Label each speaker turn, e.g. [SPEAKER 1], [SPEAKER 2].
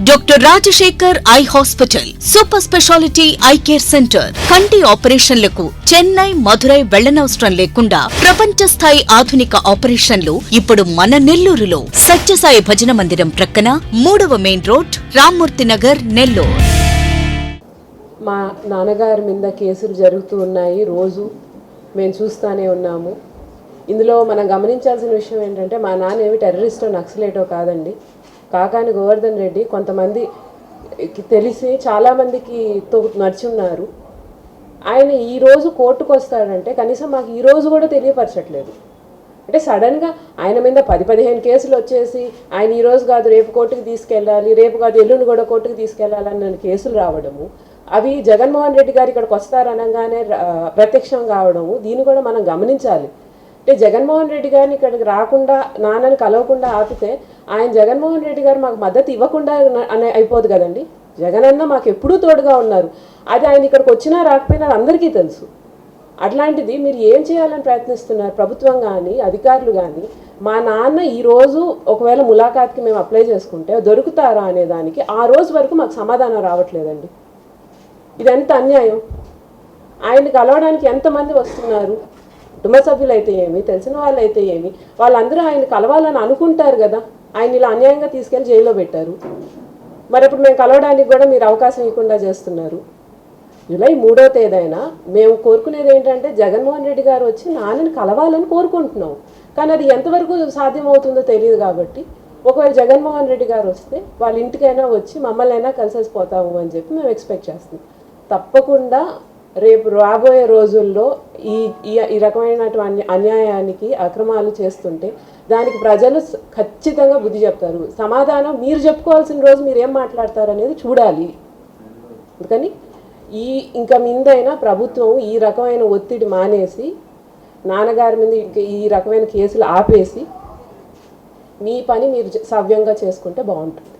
[SPEAKER 1] Doctor Rajasekhar eye hospital, super speciality eye care centre. కంటి ఆపరేషన్లకు చెన్నై, మధురై వెళ్లనవసరం లేకుండా ప్రపంచ స్థాయి ఆధునిక ఆపరేషన్లు ఇప్పుడు మన నెల్లూరులో. సత్యసాయి భజన మందిరం ప్రక్కన 3వ మెయిన్ రోడ్, రామ్మూర్తి నగర్, నెల్లూరు.
[SPEAKER 2] మా నాన్నగారి మీద కేసులు జరుగుతూ ఉన్నాయి, రోజు మేము చూస్తూనే ఉన్నాము. ఇందులో మనం గమనించాల్సిన విషయం ఏంటంటే, మా నాన్న ఏమి టెర్రరిస్టో నక్సలేటో కాదండి. కాకాని గోవర్ధన్ రెడ్డి కొంతమంది తెలిసి చాలామందికి నడిచి ఉన్నారు. ఆయన ఈరోజు కోర్టుకు వస్తాడంటే కనీసం మాకు ఈరోజు కూడా తెలియపరచట్లేదు. అంటే సడన్గా ఆయన మీద 10-15 కేసులు వచ్చేసి ఆయన ఈరోజు కాదు రేపు కోర్టుకు తీసుకెళ్ళాలి, రేపు కాదు ఎల్లుండి కూడా కోర్టుకు తీసుకెళ్ళాలని కేసులు రావడము, అవి జగన్మోహన్ రెడ్డి గారు ఇక్కడికి వస్తారనగానే ప్రత్యక్షం కావడము, దీన్ని కూడా మనం గమనించాలి. అంటే జగన్మోహన్ రెడ్డి గారిని ఇక్కడికి రాకుండా, నాన్నని కలవకుండా ఆపితే ఆయన జగన్మోహన్ రెడ్డి గారు మాకు మద్దతు ఇవ్వకుండా అయిపోదు కదండి. జగన్ అన్న మాకు ఎప్పుడూ తోడుగా ఉన్నారు. అది ఆయన ఇక్కడికి వచ్చినా రాకపోయినా అందరికీ తెలుసు. అట్లాంటిది మీరు ఏం చేయాలని ప్రయత్నిస్తున్నారు ప్రభుత్వం కానీ అధికారులు కానీ? మా నాన్న ఈరోజు ఒకవేళ ములాఖాత్కి మేము అప్లై చేసుకుంటే దొరుకుతారా అనే దానికి ఆ రోజు వరకు మాకు సమాధానం రావట్లేదండి. ఇది ఎంత అన్యాయం! ఆయన్ని కలవడానికి ఎంతమంది వస్తున్నారు? కుటుంబ సభ్యులు అయితే ఏమి, తెలిసిన వాళ్ళు అయితే ఏమి, వాళ్ళందరూ ఆయన కలవాలని అనుకుంటారు కదా. ఆయన ఇలా అన్యాయంగా తీసుకెళ్ళి జైల్లో పెట్టారు. మరి ఇప్పుడు మేము కలవడానికి కూడా మీరు అవకాశం ఇవ్వకుండా చేస్తున్నారు. జూలై 3వ తేదీన మేము కోరుకునేది ఏంటంటే, జగన్మోహన్ రెడ్డి గారు వచ్చి నాన్నని కలవాలని కోరుకుంటున్నాం. కానీ అది ఎంతవరకు సాధ్యమవుతుందో తెలియదు. కాబట్టి ఒకవేళ జగన్మోహన్ రెడ్డి గారు వస్తే వాళ్ళ ఇంటికైనా వచ్చి మమ్మల్ని అయినా కలిసేసిపోతాము అని చెప్పి మేము ఎక్స్పెక్ట్ చేస్తున్నాం. తప్పకుండా రేపు రాబోయే రోజుల్లో ఈ రకమైనటువంటి అన్యాయానికి అక్రమాలు చేస్తుంటే దానికి ప్రజలు ఖచ్చితంగా బుద్ధి చెప్తారు. సమాధానం మీరు చెప్పుకోవాల్సిన రోజు మీరు ఏం మాట్లాడతారు అనేది చూడాలి. అందుకని ఇంకా మీదైనా ప్రభుత్వం ఈ రకమైన ఒత్తిడి మానేసి, నాన్నగారి మీద ఈ రకమైన కేసులు ఆపేసి మీ పని మీరు సవ్యంగా చేసుకుంటే బాగుంటుంది.